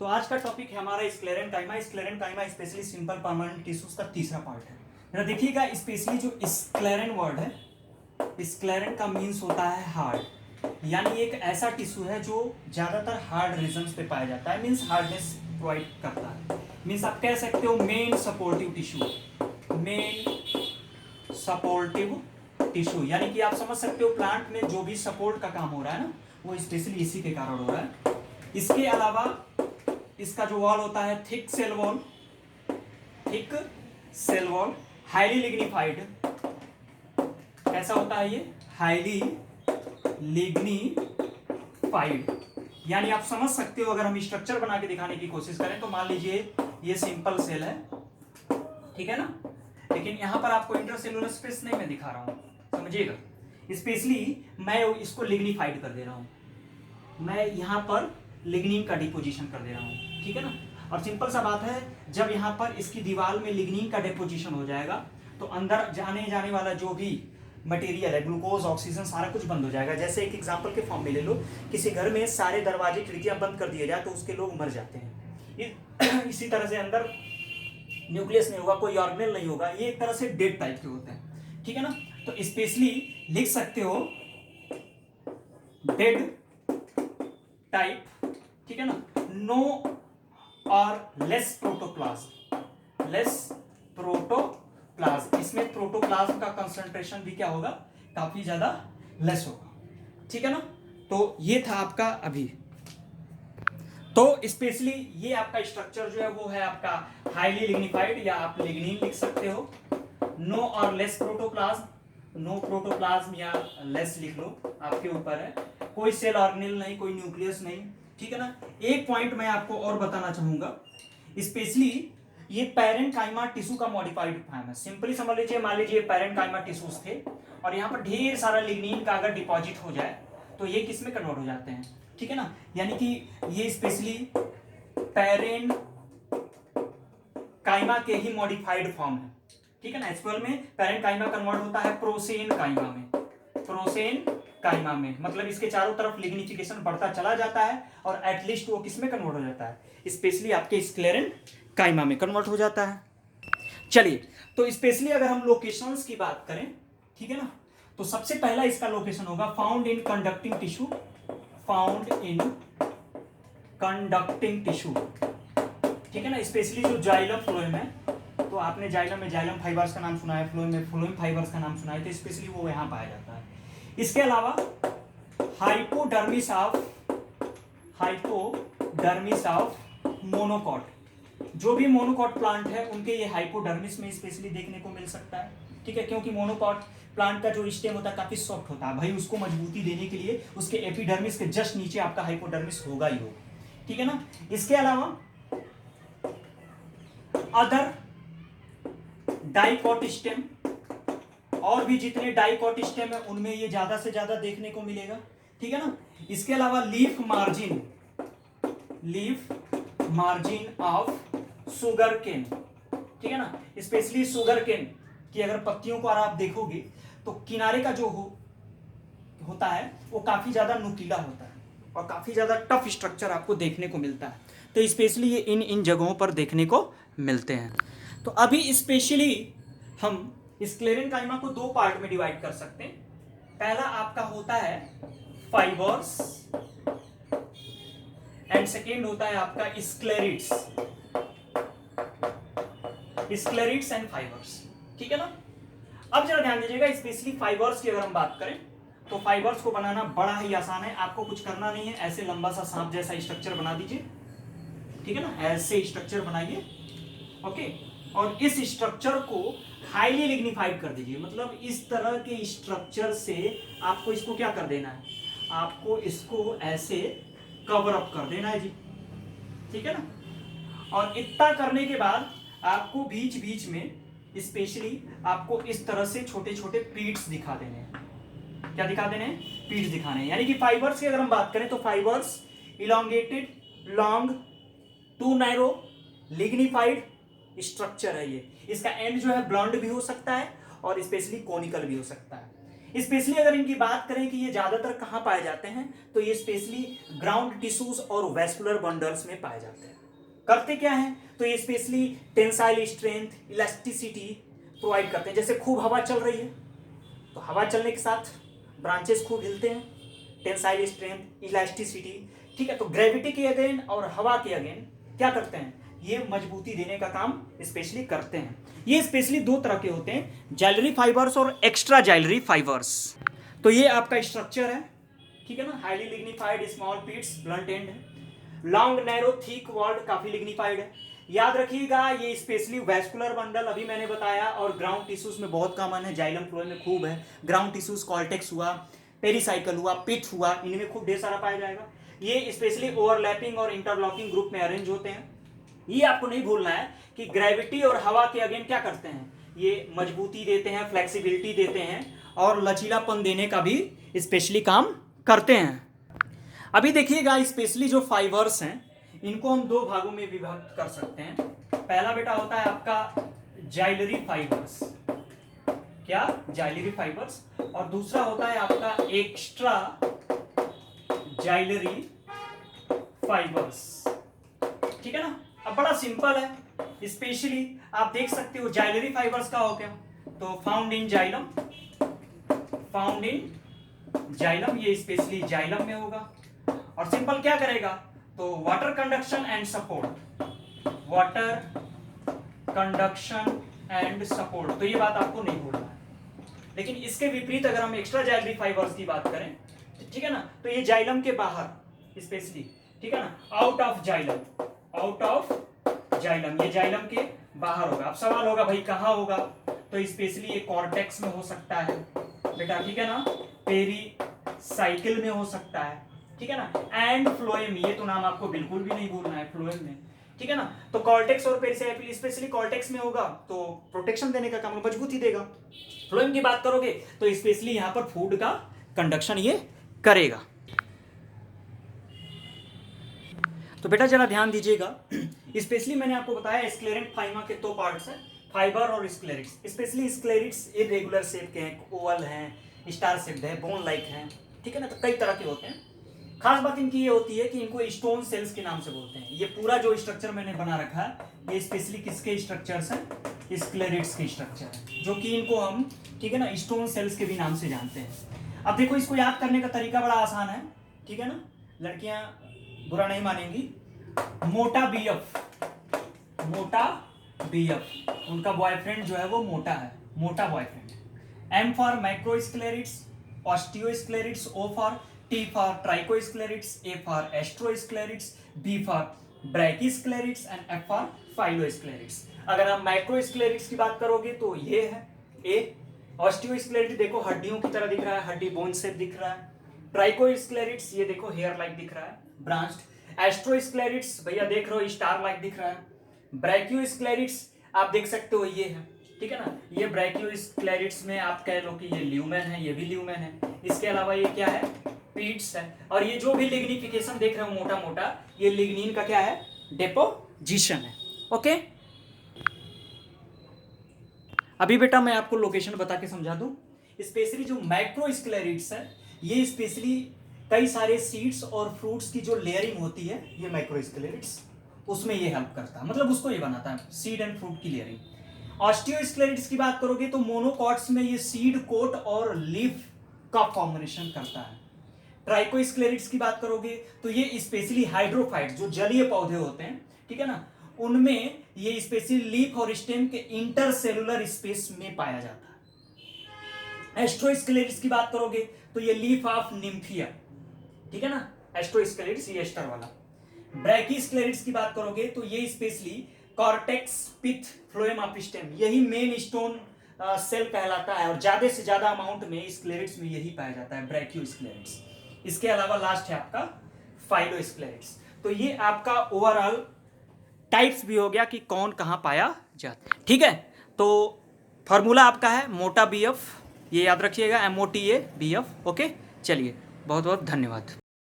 तो आज का टॉपिक है हमारा sclerenchyma. Sclerenchyma specially simple permanent tissues का तीसरा पार्ट है। जरा देखिएगा, स्पेशली जो स्क्लेरेन वर्ड है, स्क्लेरेन का मीन्स होता है हार्ड, यानी एक ऐसा टिश्यू है जो ज्यादातर हार्ड रीजन्स पे पाया जाता है, मीन्स हार्डनेस प्रोवाइड करता है। मीन्स आप कह सकते हो main supportive tissue, main supportive tissue, यानी कि आप समझ सकते हो प्लांट में जो भी सपोर्ट का काम हो रहा है ना, वो स्पेशली इसी के कारण हो रहा है। इसके अलावा इसका जो वॉल होता है thick cell wall, thick cell wall, highly lignified. कैसा होता है ये? हाईली लिग्निफाइड, यानी आप समझ सकते हो, अगर हम स्ट्रक्चर बना के दिखाने की कोशिश करें तो मान लीजिए ये सिंपल सेल है, ठीक है ना, लेकिन यहां पर आपको इंटरसेलुलर स्पेस नहीं मैं दिखा रहा हूं, समझिएगा। स्पेशली मैं इसको लिग्निफाइड कर दे रहा हूं, मैं यहां पर लिग्निन का डिपोजिशन कर दे रहा हूं, ठीक है ना। और सिंपल सा बात है, जब यहां पर इसकी दीवार में लिग्निन का डिपोजिशन हो जाएगा तो अंदर जाने वाला जो भी मटेरियल है, ग्लूकोज, ऑक्सीजन, सारा कुछ बंद हो जाएगा। जैसे एक एग्जांपल के फॉर्म में ले लो, किसी घर में सारे दरवाजे खिड़कियां बंद कर दिए जाए तो उसके लोग मर जाते हैं। इसी तरह से अंदर न्यूक्लियस नहीं होगा, कोई ऑर्गेनेल नहीं होगा, ये एक तरह से डेड टाइप के होते हैं, ठीक है ना। तो स्पेशली लिख सकते हो डेड टाइप, ठीक है ना। नो और लेस प्रोटोप्लाज्म, लेस प्रोटोप्लाज्म, इसमें प्रोटोप्लाज्म का कंसंट्रेशन भी क्या होगा? काफी ज्यादा लेस होगा, ठीक है ना। तो ये था आपका अभी। तो स्पेशली ये आपका स्ट्रक्चर जो है वो है आपका हाईली लिग्निफाइड, या आप लिग्निन लिख सकते हो। नो और लेस प्रोटोप्लाज्म, नो प्रोटोप्लाज्म या लेस लिख लो, आपके ऊपर है। कोई सेल ऑर्गेनेल नहीं, कोई न्यूक्लियस नहीं, ठीक है ना। एक पॉइंट मैं आपको और बताना चाहूंगा, स्पेशली ये पैरेन्काइमा टिश्यू का मॉडिफाइड फॉर्म है। सिंपली समझ लीजिए, मान लीजिए पैरेन्काइमा टिश्यूज थे और यहाँ पर ढेर सारा लिग्निन का अगर डिपॉजिट हो जाए तो ये किस में कन्वर्ट हो जाते हैं, ठीक है ना। यानी कि ये स्पेशली पैरेन्काइमा के ही मॉडिफाइड फॉर्म है, ठीक है ना। एक्चुअल में पैरेन्काइमा कन्वर्ट होता है प्रोसेनकाइमा में, प्रोसेनकाइमा में, मतलब इसके चारों तरफ लिग्निफिकेशन बढ़ता चला जाता है और एटलीस्ट वो किस में कन्वर्ट हो जाता है? स्पेशली आपके स्क्लेरेनकाइमा में कन्वर्ट हो जाता है। चलिए, तो स्पेशली अगर हम लोकेशंस की बात करें, ठीक है ना, तो सबसे पहला इसका लोकेशन होगा found in conducting tissue, found in conducting tissue, ठीक है ना। स्पेशली जो जाइलम फ्लोएम है, तो आपने जाइलम में जाइलम फाइबर्स का नाम सुना है, फ्लोएम में फ्लोएम फाइबर्स का नाम सुना है, तो स्पेशली वो यहां पाया जाता है। इसके अलावा हाइपोडर्मिस ऑफ मोनोकॉट, जो भी मोनोकॉट प्लांट है उनके ये हाइपोडर्मिस में स्पेशली देखने को मिल सकता है, ठीक है, क्योंकि मोनोकॉट प्लांट का जो स्टेम होता है काफी सॉफ्ट होता है, भाई उसको मजबूती देने के लिए उसके एपिडर्मिस के जस्ट नीचे आपका हाइपोडर्मिस होगा ही होगा, ठीक है ना। इसके अलावा अदर डाइकॉट स्टेम, और भी जितने डाइकॉट स्टेम है उनमें ये ज्यादा से ज्यादा देखने को मिलेगा, ठीक है ना। इसके अलावा leaf margin of sugarcane, ठीक है ना। स्पेशली शुगर केन की अगर पत्तियों को आप देखोगे तो किनारे का जो होता है वो काफी ज्यादा नुकीला होता है और काफी ज्यादा टफ स्ट्रक्चर आपको देखने को मिलता है। तो स्पेशली ये इन जगहों पर देखने को मिलते हैं। तो अभी स्पेशली हम स्क्लेरेनकाइमा को दो पार्ट में डिवाइड कर सकते हैं। पहला आपका होता है फाइबर्स एंड सेकेंड होता है आपका स्क्लेरिड्स एंड फाइबर्स, ठीक है ना। अब जरा ध्यान दीजिएगा, स्पेशली फाइबर्स की अगर हम बात करें तो फाइबर्स को बनाना बड़ा ही आसान है, आपको कुछ करना नहीं है, ऐसे लंबा सा सांप जैसा स्ट्रक्चर बना दीजिए, ठीक है ना, ऐसे स्ट्रक्चर बनाइए, ओके। और इस स्ट्रक्चर को हाईली लिग्निफाइड कर दीजिए, मतलब इस तरह के स्ट्रक्चर से आपको इसको क्या कर देना है? आपको इसको ऐसे कवर अप कर देना है जी, ठीक है ना। और इतना करने के बाद आपको बीच बीच में स्पेशली आपको इस तरह से छोटे छोटे पीट्स दिखा देने हैं। क्या दिखा देने हैं? पीट्स दिखाने हैं। यानी कि फाइबर्स की अगर हम बात करें तो fibres elongated, long, too narrow, lignified structure है ये। इसका एंड जो है ब्लॉन्ड भी हो सकता है और स्पेशली कोनिकल भी हो सकता है। स्पेशली अगर इनकी बात करें कि ये ज्यादातर कहाँ पाए जाते हैं, तो ये स्पेशली ग्राउंड टिश्यूज और वैस्कुलर बंडल्स में पाए जाते हैं। करते क्या हैं, तो ये specially tensile strength, elasticity provide करते हैं। जैसे खूब हवा चल रही है तो हवा चलने के साथ ब्रांचेस खूब हिलते हैं, टेंसाइल स्ट्रेंथ, इलास्टिसिटी, ठीक है। तो ग्रेविटी के अगेन और हवा के अगेन क्या करते हैं, ये मजबूती देने का काम स्पेशली करते हैं। ये स्पेशली दो तरह के होते हैं, जाइलरी फाइबर्स और एक्स्ट्रा जाइलरी फाइबर्स। तो ये आपका स्ट्रक्चर है, ठीक है ना, highly lignified, small pits, blunt end है, लॉन्ग नैरो थिक वॉल्ड, काफी लिग्निफाइड है। याद रखिएगा ये स्पेशली वैस्कुलर बंडल अभी मैंने बताया, और ग्राउंड टिश्यूज में बहुत कॉमन है, जाइलम फ्लोएम में खूब है। ग्राउंड टिश्यूज कॉर्टेक्स हुआ, पेरिसाइकल हुआ, पिट हुआ, इनमें खूब ढेर सारा पाया जाएगा। ये स्पेशली ओवरलैपिंग और इंटरलॉकिंग ग्रुप में अरेंज होते हैं। ये आपको नहीं भूलना है कि ग्रेविटी और हवा के अगेन क्या करते हैं, ये मजबूती देते हैं, फ्लेक्सिबिलिटी देते हैं और लचीलापन देने का भी स्पेशली काम करते हैं। अभी देखिएगा स्पेशली जो फाइबर्स हैं इनको हम दो भागों में विभक्त कर सकते हैं। पहला बेटा होता है आपका जाइलरी फाइबर्स, क्या, जाइलरी फाइबर्स, और दूसरा होता है आपका एक्स्ट्रा जाइलरी फाइबर्स, ठीक है ना। अब बड़ा सिंपल है, स्पेशली आप देख सकते हो जाइलरी फाइबर्स का हो क्या, तो found in xylem, found in xylem, ये स्पेशली जाइलम में होगा। और सिंपल क्या करेगा, तो water conduction and support, water conduction and support, तो ये बात आपको नहीं भूलना है। लेकिन इसके विपरीत अगर हम एक्स्ट्रा जाइलरी फाइबर्स की बात करें, ठीक है ना, तो ये जाइलम के बाहर स्पेशली, ठीक है ना, out of xylem, out of xylem, ये जाइलम के बाहर होगा। अब सवाल होगा भाई कहां होगा, तो स्पेशली ये कॉर्टेक्स में हो सकता है बेटा, ठीक है ना, पेरिसाइकिल में हो सकता है, ठीक है ना, एंड फ्लोएम, ये तो नाम आपको बिल्कुल भी नहीं भूलना है, फ्लोएम में, ठीक है ना। तो कॉर्टेक्स और पेरिसाइकिल स्पेशली कॉर्टेक्स में होगा तो प्रोटेक्शन देने का काम, मजबूती देगा। फ्लोएम की बात करोगे तो स्पेशली यहां पर फूड का कंडक्शन ये करेगा। तो बेटा जरा ध्यान दीजिएगा, स्पेशली मैंने आपको बताया स्क्लेरेंट फाइमा के दो पार्ट्स हैं, फाइबर और स्क्लेरिट्स। स्पेशली स्क्लेरिट्स इरेगुलर शेप के हैं, ओवल हैं, स्टार शेप्ड है, बोन लाइक हैं, ठीक है ना, तो कई तरह के होते हैं। खास बात इनकी ये होती है कि इनको स्टोन सेल्स के नाम से बोलते हैं। ये पूरा जो स्ट्रक्चर मैंने बना रखा है ये स्पेशली किसके स्ट्रक्चर्स हैं, स्क्लेरिट्स के स्ट्रक्चर है, जो कि इनको हम, ठीक है ना, स्टोन सेल्स के भी नाम से जानते हैं। अब देखो इसको याद करने का तरीका बड़ा आसान है, ठीक है ना, लड़कियां बुरा नहीं मानेंगी। मोटा बीएफ, मोटा बीएफ, उनका बॉयफ्रेंड जो है वो मोटा है, मोटा boyfriend. M for microsclerites, osteosclerites, O for, T for trichosclerites, A for astrosclerites, B for brachysclerites and F for phyllosclerites. अगर आप माइक्रोस्क्लेरिट्स की बात करोगे तो ये है ए। ऑस्टियोस्क्लेरिट्स देखो हड्डियों की तरह दिख रहा है, हड्डी बोन शेप दिख रहा है। ट्राइकोस्क्लेरिट्स ये देखो हेयर लाइक दिख रहा है, ब्रांच्ड। एस्ट्रोस्क्लेरिट्स भैया देख रहे हो स्टार लाइक दिख रहा है। ब्रैकियोस्क्लेरिट्स आप देख सकते हो ये है, ठीक है ना, ये ब्रैकियोस्क्लेरिट्स में आप कह लो कि ये ल्यूमेन है, ये भी ल्यूमेन है। इसके अलावा ये क्या है, पीट्स है। और ये जो भी लिग्निफिकेशन देख रहे हो मोटा मोटा, ये लिग्निन का क्या है, डेपोजिशन है। ओके, अभी बेटा मैं आपको लोकेशन बता के समझा दूं। स्पेशली जो माइक्रोस्क्लेरिट्स है ये स्पेशली कई सारे सीड्स और फ्रूट्स की जो लेयरिंग होती है, ये माइक्रोस्क्लेरिट्स उसमें ये हेल्प करता है, मतलब उसको ये बनाता है, सीड एंड फ्रूट की लेयरिंग। ऑस्टियोस्क्लेरिट्स की बात करोगे तो मोनोकॉट्स में ये सीड कोट और लीफ का फॉर्मेशन करता है। ट्राइकोस्क्लेरिट्स की बात करोगे तो ये स्पेशली हाइड्रोफाइट्स जो जलीय पौधे होते हैं, ठीक है ना, उनमें ये स्पेशली लीफ और स्टेम के इंटरसेलुलर स्पेस में पाया जाता है। एस्ट्रोस्क्लेरिट्स की बात करोगे तो ये लीफ ऑफ निम्फिया, ठीक है ना, एस्ट्रोस्क्लेरिट्स ये एस्टर वाला। ब्रैकिस्क्लेरिट्स की बात करोगे तो ये specially cortex pith phloem of stem, यही मेन स्टोन सेल कहलाता है, और ज्यादा से ज्यादा अमाउंट में स्क्लेरिट्स में यही पाया जाता है, ब्रैकियोस्क्लेरिट्स। इसके अलावा लास्ट है आपका फाइलोस्क्लेरिट्स। तो ये आपका ओवरऑल टाइप्स भी हो गया कि कौन कहां पाया जाता है, ठीक है। तो फॉर्मूला आपका है मोटा बीएफ, ये याद रखिएगा, MOTA BF। ओके, चलिए बहुत बहुत धन्यवाद।